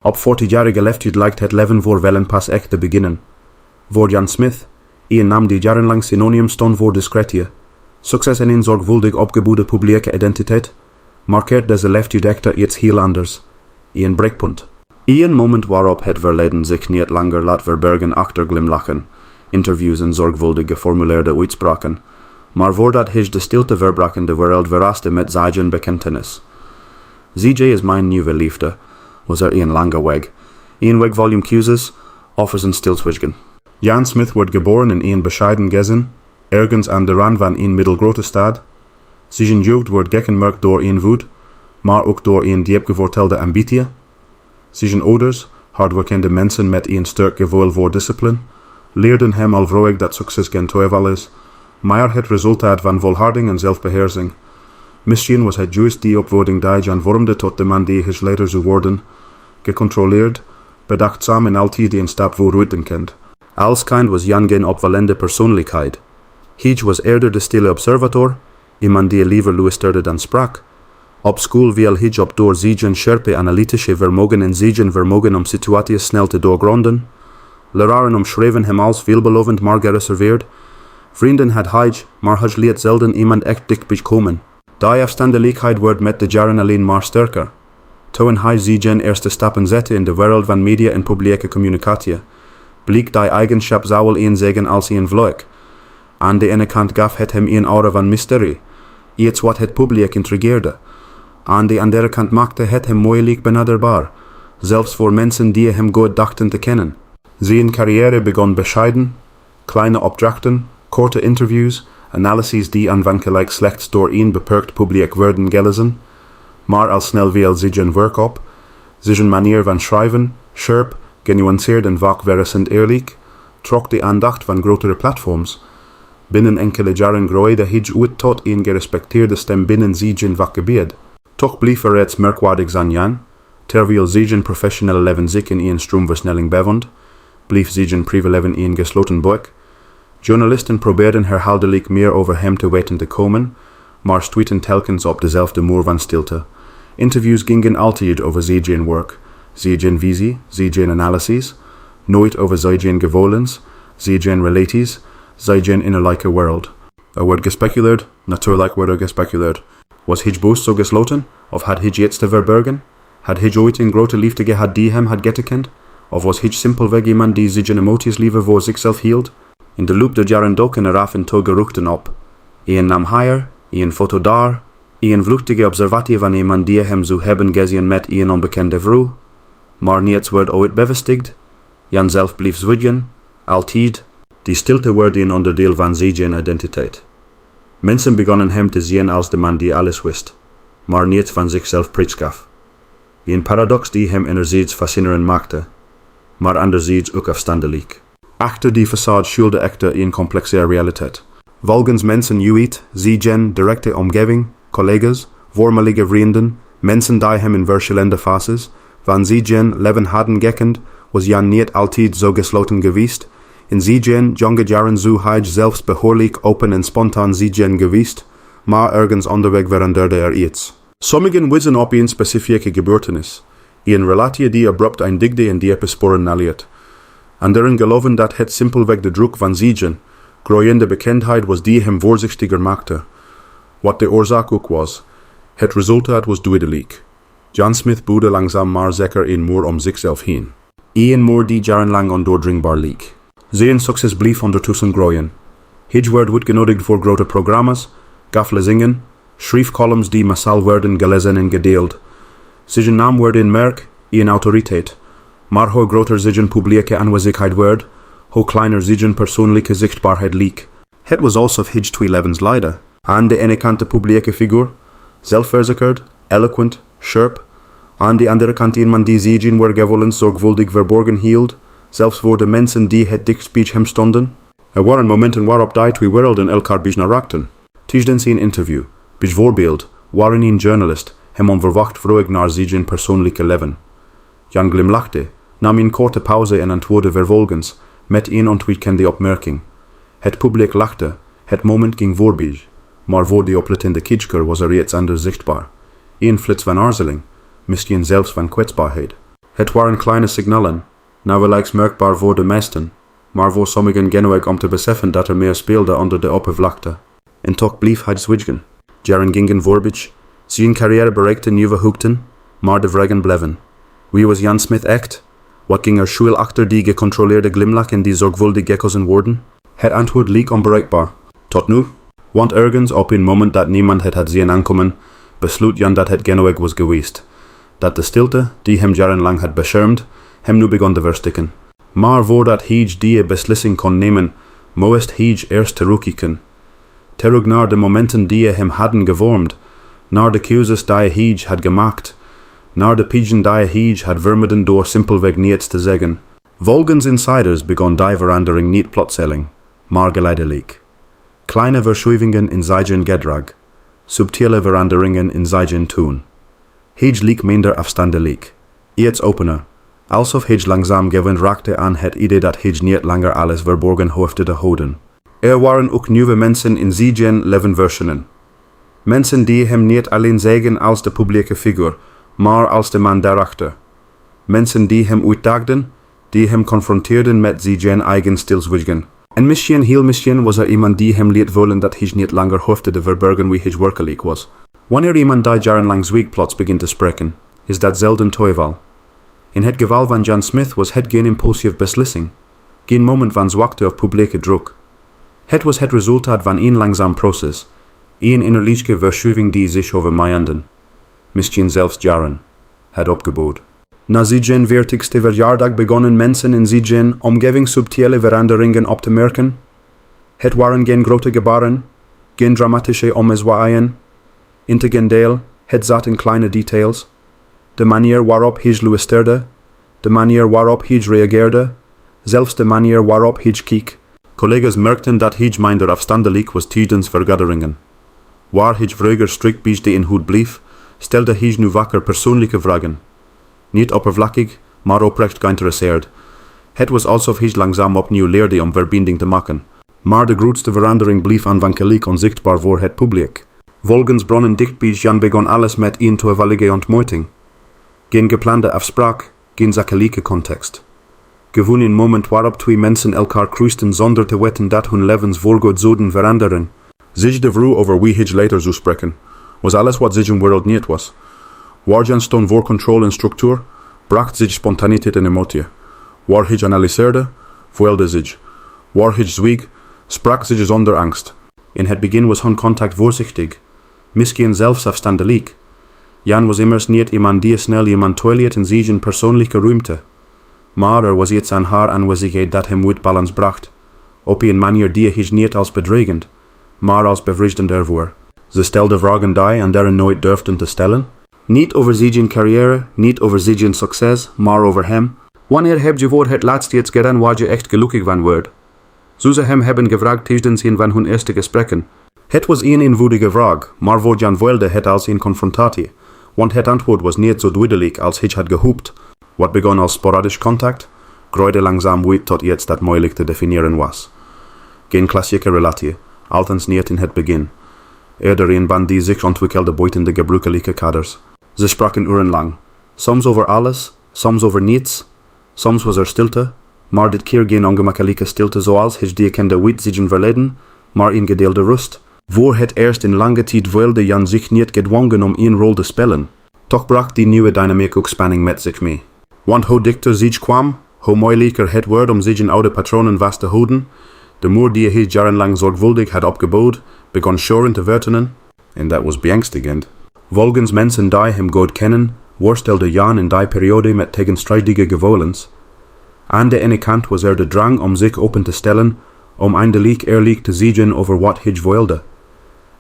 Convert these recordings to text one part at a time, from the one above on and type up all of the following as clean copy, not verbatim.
Op 40-jarige leeftijd lijkt het leven voor velen pas echt te beginnen. Voor Jan Smit, een naam die jarenlang synoniem stond voor discretie, succes en een zorgvuldig opgebouwde publieke identiteit, markeert deze leeftijd echter iets heel anders. Een breekpunt. Een moment waarop het verleden zich niet langer laat verbergen achter glimlachen, interviews en zorgvuldig geformuleerde uitspraken, maar voordat hij de stilte verbrak en de wereld verraste met zijn bekentenis. Deze is mijn nieuwe liefde, was een lange weg. Een weg volume keuzes, offers en stilzwijgen. Jan Smit wordt geboren in een bescheiden gezin, ergens aan de rand van een middelgrote stad. Zijn jeugd wordt gekenmerkt door een woed, maar ook door een diepgewortelde ambitie. Zijn ouders, hardwerkende mensen met een sterk gevoel voor discipline, leerden hem al vroeg dat succes geen toeval is, maar het resultaat van volharding en zelfbeheersing. Misschien was het juist die opvoeding die Jan vormde tot de man die hij later zou worden, gecontroleerd, bedachtzaam en altijd een stap vooruit denkend. Als kind was Jan geen opvallende persoonlijkheid. Hij was eerder de stille observator, iemand die liever luisterde dan sprak. Op school viel hij op door zijn scherpe analytische vermogen en zijn vermogen om situaties snel te doorgronden. Leraren omschreven hem als veelbelovend maar gereserveerd. Vrienden had hij, maar hij liet zelden iemand echt dichtbij komen. Die afstandelijkheid wordt met de jaren alleen maar sterker. Toen hij zijn eerste stappen zette in de wereld van media en publieke communicatie, bleek die eigenschap zou een zeggen als een vloek. Aan de ene kant gaf het hem een aura van mysterie, iets wat het publiek intrigeerde. Aan de andere kant maakte het hem moeilijk benaderbaar, zelfs voor mensen die hem goed dachten te kennen. Zijn carrière begon bescheiden, kleine opdrachten, korte interviews, analyses die aanvankelijk slechts door een beperkt publiek werden gelezen, maar al snel viel zijn werk op, zijn manier van schrijven, scherp, genuanceerd en vaak verrassend eerlijk, trok de aandacht van grotere platforms. Binnen enkele jaren groeide hij uit tot een gerespecteerde stem binnen zijn vakgebied. Toch bleef er iets merkwaardigs aan Jan, terwijl zijn professionele leven zich in een stroomversnelling bevond, bleef zijn privéleven een gesloten boek. Journalisten probeerden herhaaldelijk meer over hem te weten te komen, maar stuitten telkens op dezelfde muur van stilte. Interviews gingen altijd over zijn werk, zijn visie, zijn analyses, nooit over zijn gevoelens, zijn relaties, zijn innerlijke wereld. Er wordt gespeculeerd, natuurlijk wordt er gespeculeerd. Was hij bewust zo gesloten, of had hij iets te verbergen? Had hij ooit een grote liefde gehad die hem had getekend? Of was hij simpelweg iemand die zijn emoties liever voor zichzelf hield? In de loop der jaren doken er af en toe geruchten op. Een naam hier, een foto daar, een vluchtige observatie van iemand die hem zou hebben gezien met een onbekende vrouw. Maar niets werd ooit bevestigd. Jan zelf bleef zwijgen, altijd. Die stilte werd een onderdeel van zijn identiteit. Mensen begonnen hem te zien als de man die alles wist, maar niet van zichzelf prijs gaf. Een paradox die hem enerzijds fascinerend maakte, maar anderzijds ook afstandelijk. Achter die façade schuilde echter een complexe realiteit. Volgens mensen uit zijn directe omgeving, collega's, voormalige vrienden, mensen die hem in verschillende fases van zijn leven hadden gekend, was Jan niet altijd zo gesloten geweest. In zijn jonge jaren zou hij zelfs behoorlijk open en spontaan zijn geweest, maar ergens onderweg veranderde er iets. Sommigen wijzen op een specifieke gebeurtenis, een relatie die abrupt eindigde en diepe sporen naliet. Anderen geloven dat het simpelweg de druk van zijn groeiende bekendheid was die hem voorzichtiger maakte. Wat de oorzaak ook was, het resultaat was duidelijk. Jan Smit bouwde langzaam maar zeker een muur om zichzelf heen. Een muur die jarenlang ondoordringbaar leek. Zijn succes bleef ondertussen groeien. Hij werd uitgenodigd voor grote programma's, gaf lezingen, schreef columns die massaal werden gelezen en gedeeld. Zijn naam werd een merk, een autoriteit. Maar hoe groter zijn publieke aanwezigheid werd, hoe kleiner zijn persoonlijke zichtbaarheid leek. Het was alsof hij twee levens leidde. Aan de ene kant de publieke figuur, zelfverzekerd, eloquent, scherp. Aan de andere kant iemand die zijn gevoelens zorgvuldig verborgen hield, zelfs voor de mensen die het dichtst bij hem stonden. Er waren momenten waarop die twee werelden elkaar bijna raakten. Tijdens een interview, bijvoorbeeld, waarin een journalist hem onverwacht vroeg naar zijn persoonlijke leven. Jan glimlachte, nam een korte pauze en antwoordde vervolgens met een ontwijkende opmerking. Het publiek lachte, het moment ging voorbij, maar voor de oplettende kijker was er iets anders zichtbaar. Een flits van aarzeling, misschien zelfs van kwetsbaarheid. Het waren kleine signalen, nauwelijks merkbaar voor de meesten, maar voor sommigen genoeg om te beseffen dat er meer speelde onder de oppervlakte. En toch bleef hij zwijgen. Jaren gingen voorbij, zijn carrière bereikte nieuwe hoogten, maar de vragen bleven. Wie was Jan Smit echt? Wat ging er schuil achter die gecontroleerde glimlach en die zorgvuldig gekozen woorden? Het antwoord leek onbereikbaar. Tot nu, want ergens op een moment dat niemand het had zien aankomen, besloot Jan dat het genoeg was geweest. Dat de stilte, die hem jarenlang had beschermd, hem nu begon te verstikken. Maar voordat hij die beslissing kon nemen, moest hij eerst terugkijken. Terug naar de momenten die hem hadden gevormd, naar de keuzes die hij had gemaakt, naar de pijnen die hij had vermeden door simpelweg niets te zeggen. Volgens insiders begon die verandering niet plotseling, maar geleidelijk. Kleine verschuivingen in zijn gedrag, subtiele veranderingen in zijn toon. Hij leek minder afstandelijk, iets opener, alsof hij langzaam gewend raakte aan het idee dat hij niet langer alles verborgen hoefde te houden. Er waren ook nieuwe mensen in zijn leven verschenen. Mensen die hem niet alleen zagen als de publieke figuur, maar als de man daarachter. Mensen die hem uitdaagden, die hem confronteerden met zijn eigen stilzwijgen. En heel misschien was er iemand die hem liet voelen dat hij niet langer hoefde te verbergen wie hij werkelijk was. Wanneer iemand die jarenlang zwijgt plots begint te spreken, is dat zelden toeval. In het geval van Jan Smit was het geen impulsieve beslissing, geen moment van zwakte of publieke druk. Het was het resultaat van een langzaam proces, een innerlijke verschuiving die zich over maanden, misschien zelfs jaren, had opgebouwd. Na zijn 40ste verjaardag begonnen mensen in zijn omgeving subtiele veranderingen op te merken. Het waren geen grote gebaren, geen dramatische ommezwaaien. Integendeel, het zat in kleine details. De manier waarop hij luisterde, de manier waarop hij reageerde, zelfs de manier waarop hij keek. Collega's merkten dat hij minder afstandelijk was tijdens vergaderingen. Waar hij vroeger strikt bij in hoed bleef, stelde hij nu vaker persoonlijke vragen. Niet oppervlakkig, maar oprecht geïnteresseerd. Het was alsof hij langzaam opnieuw leerde om verbinding te maken. Maar de grootste verandering bleef aanvankelijk onzichtbaar voor het publiek. Volgens bronnen dicht bij Jan begon alles met een toevallige ontmoeting. Geen geplande afspraak, geen zakelijke context. Gewoon een moment waarop twee mensen elkaar kruisten zonder te weten dat hun levens voorgoed zouden veranderen. Zich de vrouw over wie hij later zou spreken, was alles wat zijn wereld niet was. Waar Jan stond voor controle en structuur, bracht zich spontaniteit en emotie. Waar hij analyseerde, voelde zich. Waar hij zwieg, sprak zich zonder angst. In het begin was hun contact voorzichtig, misschien zelfs afstandelijk. Jan was immers niet iemand die snel iemand toeliet in zijn persoonlijke ruimte. Maar er was iets aan haar aanwezigheid dat hem uit balans bracht, op een manier die hij niet als bedreigend, maar als bevredigend ervoor. Ze stelde vragen die anderen nooit durfden te stellen. Niet over zijn carrière, niet over zijn succes, maar over hem. Wanneer heb je voor het laatst iets gedaan waar je echt gelukkig van wordt? Zou ze hem hebben gevraagd tijdens een van hun eerste gesprekken. Het was een eenvoudige vraag, maar voor Jan voelde het als een confrontatie, want het antwoord was niet zo duidelijk als hij had gehoopt. Wat begon als sporadisch contact, groeide langzaam uit tot iets dat moeilijk te definiëren was. Geen klassieke relatie, althans niet in het begin. Eerder een band die zich ontwikkelde buiten de gebruikelijke kaders. Ze spraken urenlang, soms over alles, soms over niets, soms was er stilte, maar dit keer geen ongemakkelijke stilte zoals hij die kende uit zijn verleden, maar een gedeelde rust. Voor het eerst in lange tijd voelde Jan zich niet gedwongen om een rol te spelen. Toch bracht die nieuwe dynamiek ook spanning met zich mee. Want hoe dichter zich kwam, hoe moeilijker het werd om zijn oude patronen vast te houden. De muur die hij jarenlang zorgvuldig had opgebouwd, begon schoren te vertenen, en dat was beangstigend. Volgens mensen die hem goed kennen, worstelde Jan in die periode met tegenstrijdige gevoelens. Aan de ene kant was er de drang om zich open te stellen, om eindelijk eerlijk te zeggen over wat hij wilde.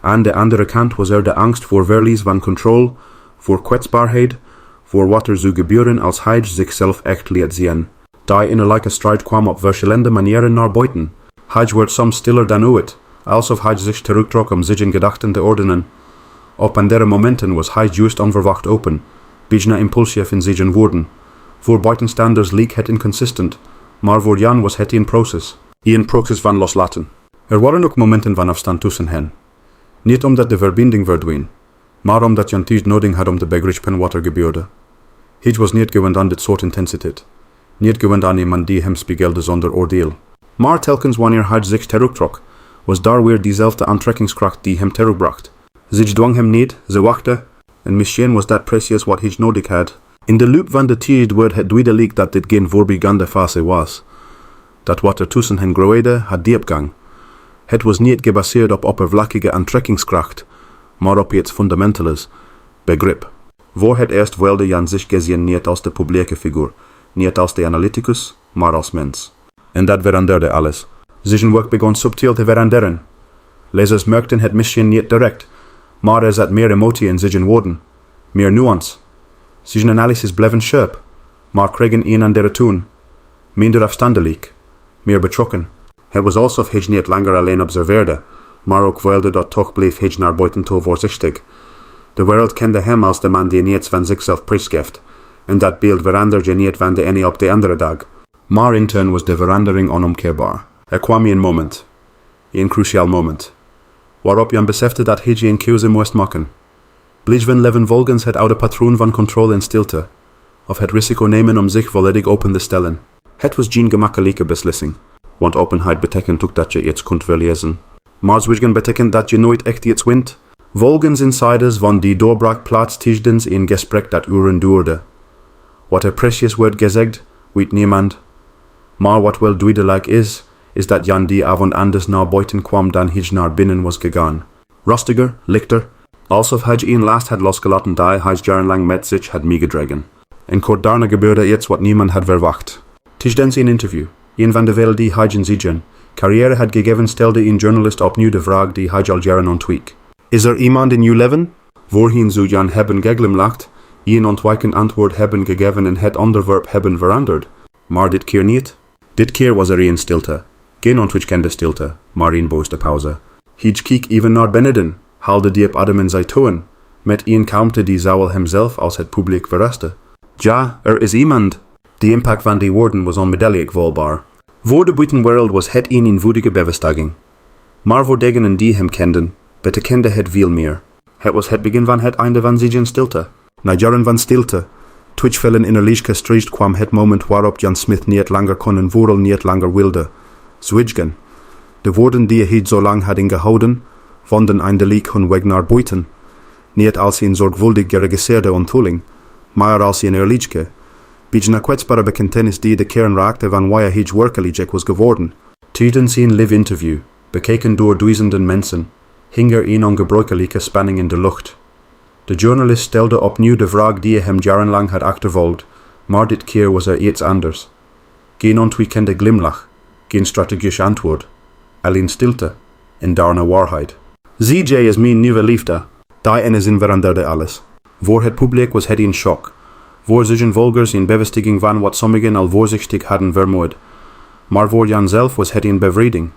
Aan de andere kant was er de angst voor verlies van controle, voor kwetsbaarheid, voor wat er zou gebeuren als hij zichzelf echt liet zien. Die innerlijke strijd kwam op verschillende manieren naar buiten. Hij werd soms stiller dan ooit, alsof hij zich terugtrok om zijn gedachten te ordenen. Op andere momenten was hij juist onverwacht open, bijna impulsief in zijn woorden. Voor buitenstaanders leek het inconsistent, maar voor Jan was het een proces van loslaten. Er waren ook momenten van afstand tussen hen. Niet omdat de verbinding verdween, maar omdat Jan tijd nodig had om te begrijpen wat er gebeurde. Hij was niet gewend aan dit soort intensiteit. Niet gewend aan iemand die hem spiegelde zonder oordeel. Maar telkens wanneer hij zich terugtrok, was daar weer diezelfde aantrekkingskracht die hem terugbracht. Zij dwang hem niet, ze wachtte, en misschien was dat precies wat hij nodig had. In de loop van de tijd werd het duidelijk dat dit geen voorbijgaande fase was. Dat wat er tussen hen groeide had diepgang. Het was niet gebaseerd op oppervlakkige aantrekkingskracht, maar op iets fundamentals, begrip. Voor het eerst wilde Jan zich gezien niet als de publieke figuur, niet als de analyticus, maar als mens. En dat veranderde alles. Zijn werk begon subtiel te veranderen. Lezers merkten het misschien niet direct, maar er zat meer emotie in zijn woorden, meer nuance. Zijn analyses bleven scherp, maar kregen een andere toon, minder afstandelijk, meer betrokken. Het was alsof hij niet langer alleen observeerde, maar ook wilde dat toch bleef hij naar buiten toe voorzichtig. De wereld kende hem als de man die niets van zichzelf prijsgeeft, en dat beeld veranderde niet van de ene op de andere dag. Maar intern was de verandering onomkeerbaar. Er kwam een moment, een cruciaal moment, waarop Jan besefte dat hij een keuze moest maken. Blijven leven volgens het oude patroon van controle en stilte, of het risico nemen om zich volledig open te stellen. Het was geen gemakkelijke beslissing, want openheid betekent ook dat je iets kunt verliezen. Maar zwijgen betekent dat je nooit echt iets wint. Volgens insiders van die doorbraak plaats tijdens een gesprek dat uren duurde. Wat er precies werd gezegd, weet niemand. Maar wat wel duidelijk is dat Jan die avond anders naar buiten kwam dan hij naar binnen was gegaan. Rustiger, lichter, alsof hij een last had losgelaten die hij jarenlang met zich had meegedragen. En kort daarna gebeurde iets wat niemand had verwacht. Tijdens een interview, een van de vele die hij in zijn carrière had gegeven, stelde een journalist opnieuw de vraag die hij al jaren ontweek. Is er iemand in uw leven? Voorheen zou Jan hebben geglimlacht, een ontwijkend antwoord hebben gegeven en het onderwerp hebben veranderd. Maar dit keer niet. Dit keer was er een stilte. Geen ontwijkende stilte, maar een boze pauze. Hij keek even naar beneden, haalde diep adem in zijn toon, met een kalmte die zowel hemzelf als het publiek verraste. Ja, er is iemand. De impact van die woorden was onmiddellijk voelbaar. Voor de buitenwereld was het een eenvoudige bevestiging. Maar voor degenen die hem kenden, betekende het veel meer. Het was het begin van het einde van zijn stilte. Na jaren van stilte, twitchvellen innerlijk gestrest kwam het moment waarop Jan Smit niet langer kon en vooral niet langer wilde. Zwijgen. De woorden die hij zo lang had ingehouden, vonden eindelijk hun weg naar buiten. Niet als een zorgvuldig geregisseerde onthulling, maar als een eerlijke, bijna kwetsbare bekentenis die de kern raakte van waar hij werkelijk was geworden. Tijdens een live interview, bekeken door duizenden mensen, hing er een ongebruikelijke spanning in de lucht. De journalist stelde opnieuw de vraag die hem jarenlang had achtervolgd, maar dit keer was er iets anders. Geen ontwijkende glimlach, geen strategisch antwoord, alleen stilte en daarna waarheid. ZJ is mijn nieuwe liefde. Die ene zin veranderde alles. Voor het publiek was het een shock. Voor zijn volgers een bevestiging van wat sommigen al voorzichtig hadden vermoed. Maar voor Jan zelf was het een bevrijding.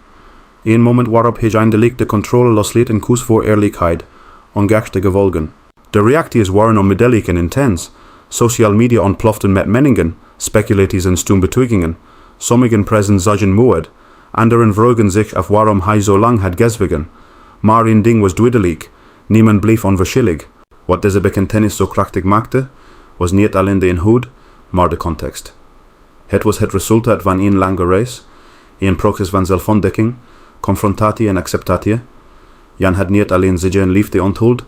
Een moment waarop hij eindelijk de controle losliet en koos voor eerlijkheid, ongeacht de gevolgen. De reacties waren onmiddellijk en intens. Social media ontploften met meningen, speculaties en stoembetuigingen. Sommigen prezen zagen moed, anderen vroegen zich af waarom hij zo lang had gezwegen. Maar een ding was duidelijk, niemand bleef onverschillig. Wat deze bekentenis zo krachtig maakte, was niet alleen de inhoud, maar de context. Het was het resultaat van een lange reis, een proces van zelfontdekking, confrontatie en acceptatie. Jan had niet alleen zijn liefde onthuld,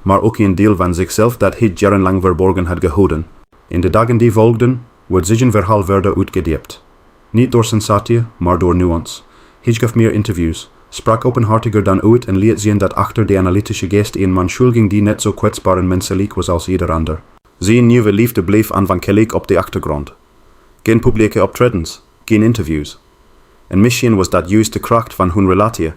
maar ook een deel van zichzelf dat hij jarenlang verborgen had gehouden. In de dagen die volgden, werd zijn verhaal verder uitgediept. Niet door sensatie, maar door nuance. Hij gaf meer interviews, sprak openhartiger dan ooit en liet zien dat achter de analytische geest een man schuilging die net zo kwetsbaar en menselijk was als ieder ander. Zijn nieuwe liefde bleef aanvankelijk op de achtergrond. Geen publieke optredens, geen interviews. En misschien was dat juist de kracht van hun relatie.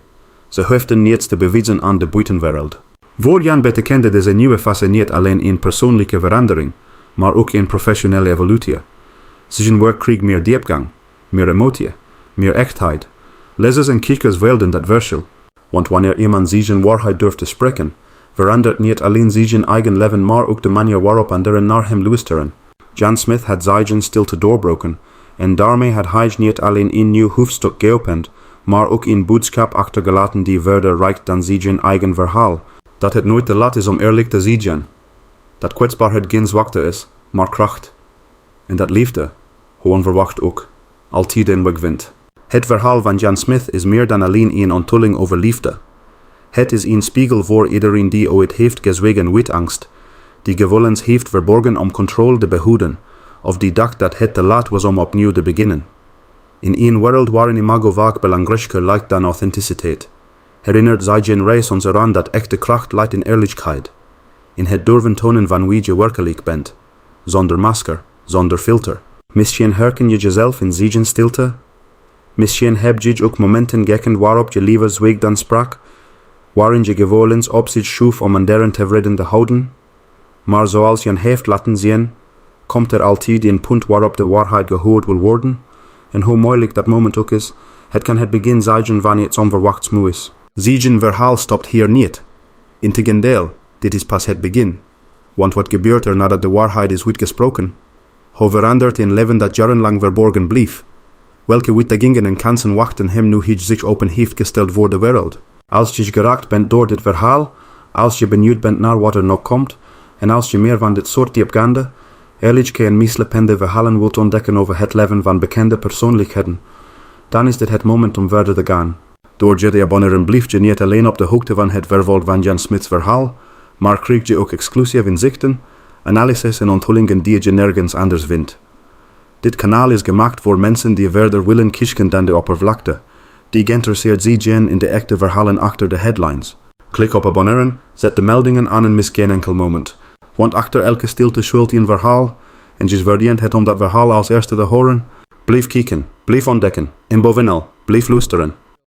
Ze hoefden niets te bewijzen aan de buitenwereld. Voor Jan betekende deze nieuwe fase niet alleen een persoonlijke verandering, maar ook een professionele evolutie. Zijn werk kreeg meer diepgang, meer emotie, meer echtheid. Lezers en kijkers wilden dat verschil. Want wanneer iemand zijn waarheid durft te spreken, verandert niet alleen zijn eigen leven, maar ook de manier waarop anderen naar hem luisteren. Jan Smit had zijn stilte doorbroken, en daarmee had hij niet alleen een nieuw hoofdstuk geopend, maar ook een boodschap achtergelaten die verder reikt dan zijn eigen verhaal. Dat het nooit te laat is om eerlijk te zijn. Dat kwetsbaarheid geen zwakte is, maar kracht. En dat liefde, onverwacht ook, altijd een weg vindt. Het verhaal van Jan Smit is meer dan alleen een onthulling over liefde. Het is een spiegel voor iedereen die ooit heeft gezwegen uit angst, die gevoelens heeft verborgen om controle te behouden, of die dacht dat het te laat was om opnieuw te beginnen. In een wereld waarin imago vaak belangrijker lijkt dan authenticiteit, herinnert zijn reis ons eraan dat echte kracht lijkt in eerlijkheid, in het durven tonen van wie je werkelijk bent, zonder masker, zonder filter. Misschien herken je jezelf in zijn stilte? Misschien heb je ook momenten gekend waarop je liever zweeg dan sprak, waarin je gevoelens op zich schoof om anderen tevreden te houden? Maar zoals je heeft laten zien, komt er altijd een punt waarop de waarheid gehoord wil worden, en hoe moeilijk dat moment ook is, het kan het begin zijn van iets onverwachts moois. Zijn verhaal stopt hier niet. Integendeel, dit is pas het begin. Want wat gebeurt er nadat de waarheid is uitgesproken? Hoe verandert een leven dat jarenlang verborgen bleef? Welke uitdagingen en kansen wachten hem nu hij zich open heeft gesteld voor de wereld? Als je geraakt bent door dit verhaal, als je benieuwd bent naar wat er nog komt, en als je meer van dit soort diepgaande, eerlijke en mislepende verhalen wilt ontdekken over het leven van bekende persoonlijkheden, dan is dit het moment om verder te gaan. Door je te abonneren blijf je niet alleen op de hoogte van het vervolg van Jan Smits verhaal, maar krijg je ook exclusief inzichten, analyses en onthullingen die je nergens anders vindt. Dit kanaal is gemaakt voor mensen die verder willen kijken dan de oppervlakte, die geïnteresseerd zijn in de echte verhalen achter de headlines. Klik op abonneren, zet de meldingen aan en mis geen enkel moment. Want achter elke stilte schuilt een verhaal, en je verdient het om dat verhaal als eerste te horen. Blijf kijken, blijf ontdekken, en bovenal, blijf luisteren.